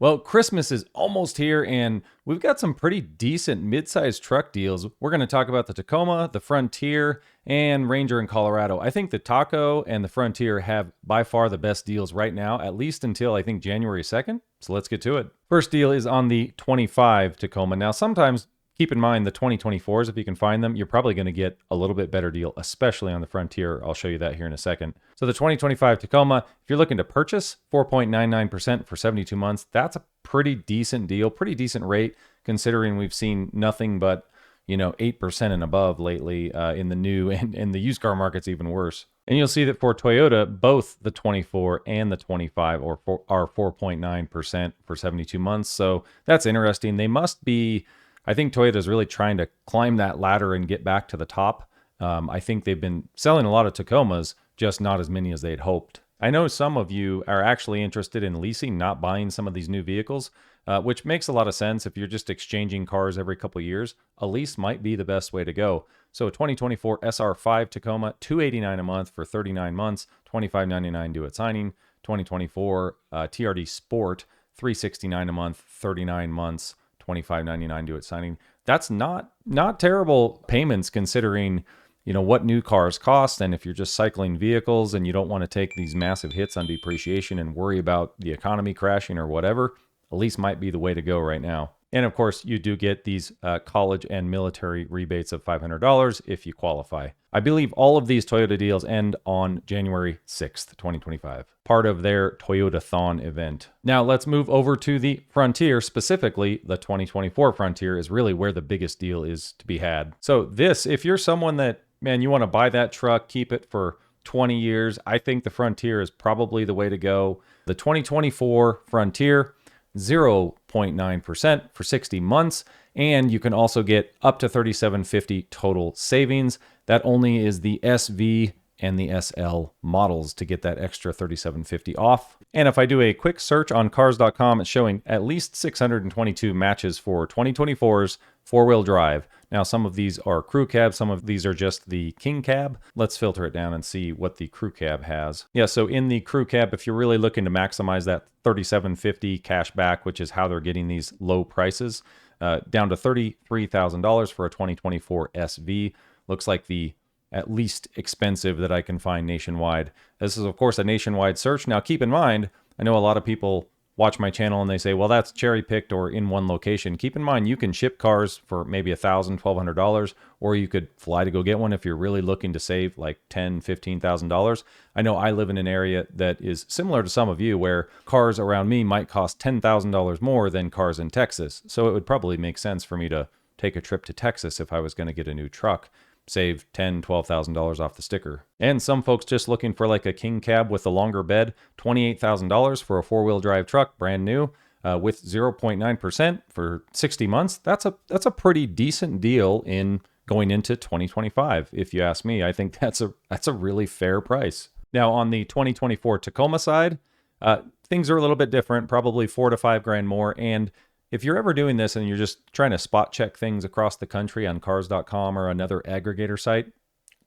Well, Christmas is almost here, and we've got some pretty decent mid-sized truck deals. We're going to talk about the Tacoma, the Frontier, and Ranger in Colorado. I think the Taco and the Frontier have by far the best deals right now, at least until I think January 2nd. So let's get to it. First deal is on the 25 Tacoma. Now, sometimes keep in mind the 2024s, if you can find them, you're probably going to get a little bit better deal, especially on the Frontier. I'll show you that here in a second. So the 2025 Tacoma, if you're looking to purchase 4.99% for 72 months, that's a pretty decent deal, pretty decent rate, considering we've seen nothing but 8% and above lately in the new, and the used car market's even worse. And you'll see that for Toyota, both the 24 and the 25 are 4.9% for 72 months. So that's interesting. They must be, I think Toyota's really trying to climb that ladder and get back to the top. I think they've been selling a lot of Tacomas, just not as many as they'd hoped. I know some of you are actually interested in leasing, not buying some of these new vehicles, which makes a lot of sense. If you're just exchanging cars every couple of years, a lease might be the best way to go. So a 2024 SR5 Tacoma, $289 a month for 39 months, $25.99 due at signing. 2024 TRD Sport, $369 a month, 39 months, $25.99 due at signing. That's not terrible payments considering what new cars cost, and if you're just cycling vehicles and you don't want to take these massive hits on depreciation and worry about the economy crashing or whatever, a lease might be the way to go right now. And of course, you do get these college and military rebates of $500 if you qualify. I believe all of these Toyota deals end on January 6th, 2025, part of their Toyota-thon event. Now let's move over to the Frontier. Specifically, the 2024 Frontier is really where the biggest deal is to be had. So this, if you're someone that, man, you want to buy that truck, keep it for 20 years, I think the Frontier is probably the way to go. The 2024 Frontier, 0.9% for 60 months, and you can also get up to $3,750 total savings. That only is the SV and the SL models to get that extra $3,750 off. And if I do a quick search on cars.com, it's showing at least 622 matches for 2024's four-wheel drive. Now, some of these are crew cab, some of these are just the king cab. Let's filter it down and see what the crew cab has. Yeah, so in the crew cab, if you're really looking to maximize that $3,750 cash back, which is how they're getting these low prices, down to $33,000 for a 2024 SV. Looks like the at least expensive that I can find nationwide. This is, of course, a nationwide search. Now, keep in mind, I know a lot of people watch my channel and they say, well, that's cherry picked or in one location. Keep in mind, you can ship cars for maybe $1,000, $1,200, or you could fly to go get one if you're really looking to save like $10,000, $15,000. I know I live in an area that is similar to some of you where cars around me might cost $10,000 more than cars in Texas. So it would probably make sense for me to take a trip to Texas if I was going to get a new truck. Save $10,000, $12,000 off the sticker. And some folks just looking for like a king cab with a longer bed, $28,000 for a four-wheel drive truck, brand new, with 0.9% for 60 months. That's a pretty decent deal in going into 2025. If you ask me, I think that's a really fair price. Now on the 2024 Tacoma side, things are a little bit different, probably $4,000 to $5,000 more. And if you're ever doing this and you're just trying to spot check things across the country on cars.com or another aggregator site,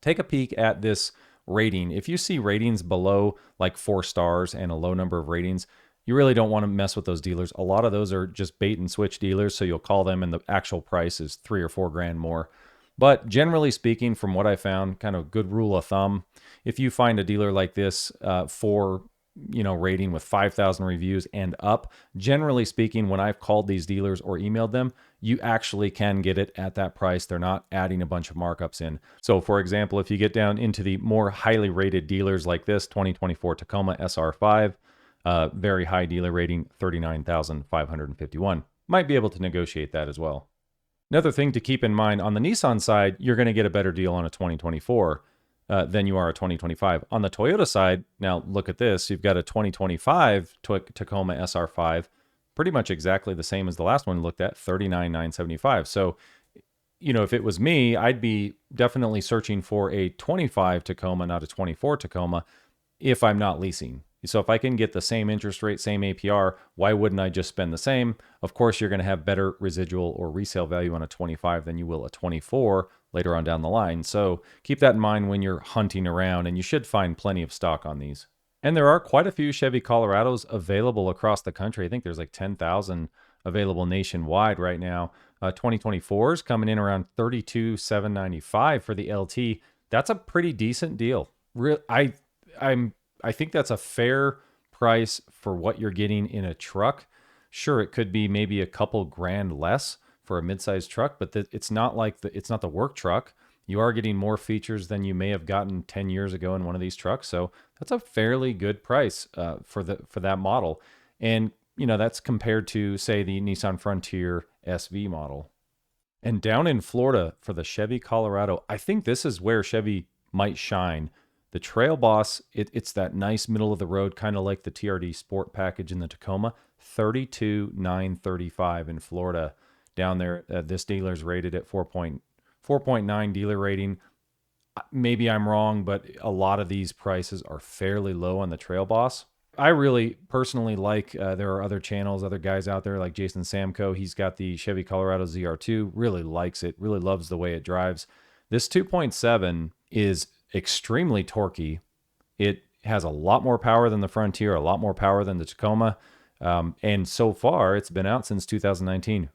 take a peek at this rating. If you see ratings below like 4 stars and a low number of ratings, you really don't want to mess with those dealers. A lot of those are just bait and switch dealers, so you'll call them and the actual price is $3,000 or $4,000 more. But generally speaking, from what I found, kind of good rule of thumb, if you find a dealer like this for rating with 5,000 reviews and up, generally speaking, when I've called these dealers or emailed them, you actually can get it at that price. They're not adding a bunch of markups in. So for example, if you get down into the more highly rated dealers like this 2024 Tacoma SR5, very high dealer rating, 39,551, might be able to negotiate that as well. Another thing to keep in mind, on the Nissan side, you're going to get a better deal on a 2024 than you are a 2025. On the Toyota side, now look at this. You've got a 2025 Tacoma SR5, pretty much exactly the same as the last one we looked at, $39,975. So, if it was me, I'd be definitely searching for a 25 Tacoma, not a 24 Tacoma, if I'm not leasing. So if I can get the same interest rate, same APR, why wouldn't I just spend the same? Of course, you're going to have better residual or resale value on a 25 than you will a 24 later on down the line. So keep that in mind when you're hunting around, and you should find plenty of stock on these. And there are quite a few Chevy Colorados available across the country. I think there's like 10,000 available nationwide right now. 2024s coming in around 32,795 for the LT. That's a pretty decent deal. I think that's a fair price for what you're getting in a truck. Sure, it could be maybe a couple grand less for a midsize truck, but it's not like it's not the work truck. You are getting more features than you may have gotten 10 years ago in one of these trucks. So that's a fairly good price for that model. And that's compared to, say, the Nissan Frontier SV model. And down in Florida for the Chevy Colorado, I think this is where Chevy might shine. The Trail Boss, it's that nice middle of the road, kind of like the TRD Sport package in the Tacoma. 32,935 in Florida. Down there, this dealer's rated at 4.9 dealer rating. Maybe I'm wrong, but a lot of these prices are fairly low on the Trail Boss. I really personally like, there are other channels, other guys out there like Jason Samko. He's got the Chevy Colorado ZR2, really likes it, really loves the way it drives. This 2.7 is extremely torquey. It has a lot more power than the Frontier, a lot more power than the Tacoma. And so far, it's been out since 2019.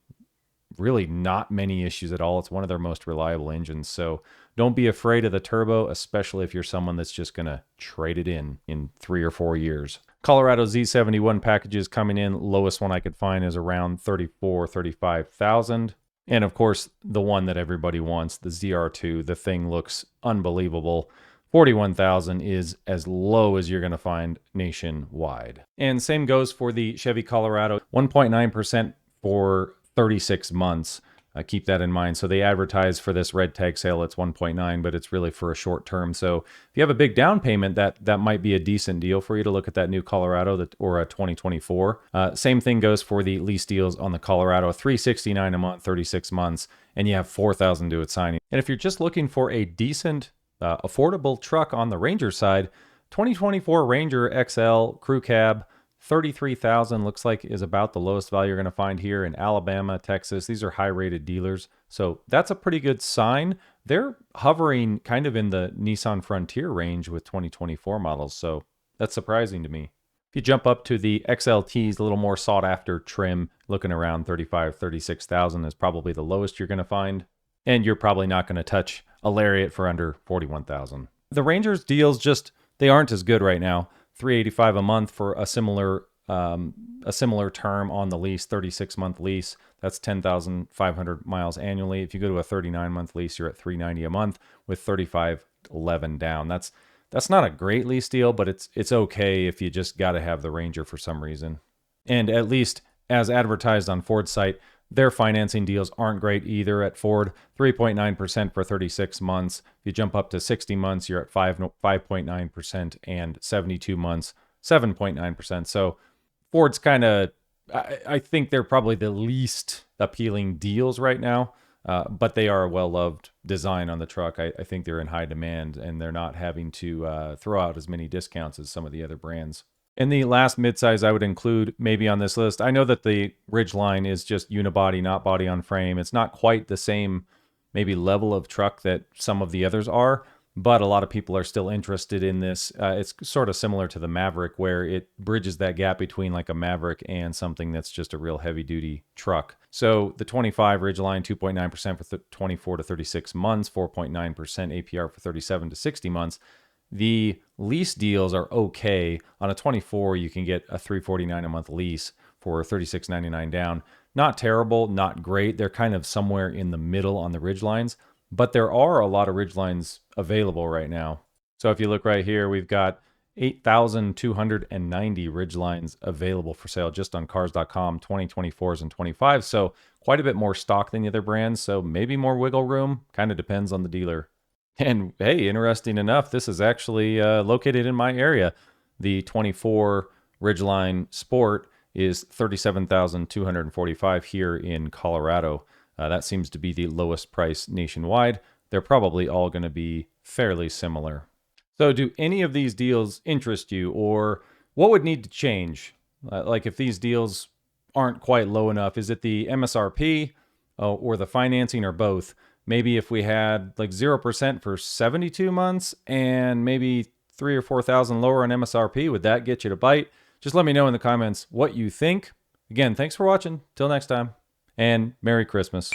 Really not many issues at all. It's one of their most reliable engines. So don't be afraid of the turbo, especially if you're someone that's just going to trade it in 3 or 4 years. Colorado Z71 packages coming in. Lowest one I could find is around 35,000. And of course, the one that everybody wants, the ZR2, the thing looks unbelievable. 41,000 is as low as you're going to find nationwide. And same goes for the Chevy Colorado, 1.9% for 36 months. Keep that in mind. So they advertise for this red tag sale, it's 1.9, but it's really for a short term. So if you have a big down payment, that might be a decent deal for you to look at that new Colorado or a 2024. Same thing goes for the lease deals on the Colorado, $369 a month, 36 months, and you have $4,000 due at signing. And if you're just looking for a decent, affordable truck on the Ranger side, 2024 Ranger XL Crew Cab, 33,000 looks like is about the lowest value you're going to find here in Alabama, Texas. These are high-rated dealers, so that's a pretty good sign. They're hovering kind of in the Nissan Frontier range with 2024 models, so that's surprising to me. If you jump up to the XLTs, a little more sought-after trim, looking around 35,000, 36,000 is probably the lowest you're going to find, and you're probably not going to touch a Lariat for under 41,000. The Rangers deals they aren't as good right now. $385 a month for a similar term on the lease, 36-month lease. That's 10,500 miles annually. If you go to a 39-month lease, you're at $390 a month with 3511 down. That's not a great lease deal, but it's okay if you just got to have the Ranger for some reason. And at least as advertised on Ford's site, their financing deals aren't great either at Ford. 3.9% for 36 months. If you jump up to 60 months, you're at 5.9%, and 72 months, 7.9%. So Ford's kind of, I think they're probably the least appealing deals right now, but they are a well-loved design on the truck. I think they're in high demand, and they're not having to throw out as many discounts as some of the other brands. And the last midsize I would include maybe on this list, I know that the Ridgeline is just unibody, not body on frame. It's not quite the same maybe level of truck that some of the others are, but a lot of people are still interested in this. It's sort of similar to the Maverick, where it bridges that gap between like a Maverick and something that's just a real heavy-duty truck. So the 25 Ridgeline, 2.9% for 24 to 36 months, 4.9% APR for 37 to 60 months. The lease deals are okay. On a 24, you can get a $349 a month lease for $36.99 down. Not terrible, not great. They're kind of somewhere in the middle on the Ridgelines, but there are a lot of Ridgelines available right now. So if you look right here, we've got 8,290 Ridgelines available for sale just on cars.com, 2024s and 25s. So quite a bit more stock than the other brands. So maybe more wiggle room, kind of depends on the dealer. And hey, interesting enough, this is actually located in my area. The 24 Ridgeline Sport is $37,245 here in Colorado. That seems to be the lowest price nationwide. They're probably all going to be fairly similar. So do any of these deals interest you, or what would need to change? Like if these deals aren't quite low enough, is it the MSRP or the financing or both? Maybe if we had like 0% for 72 months and maybe 3 or 4,000 lower on MSRP. Would that get you to bite? Just let me know in the comments what you think. Again, thanks for watching. Till next time, and Merry Christmas.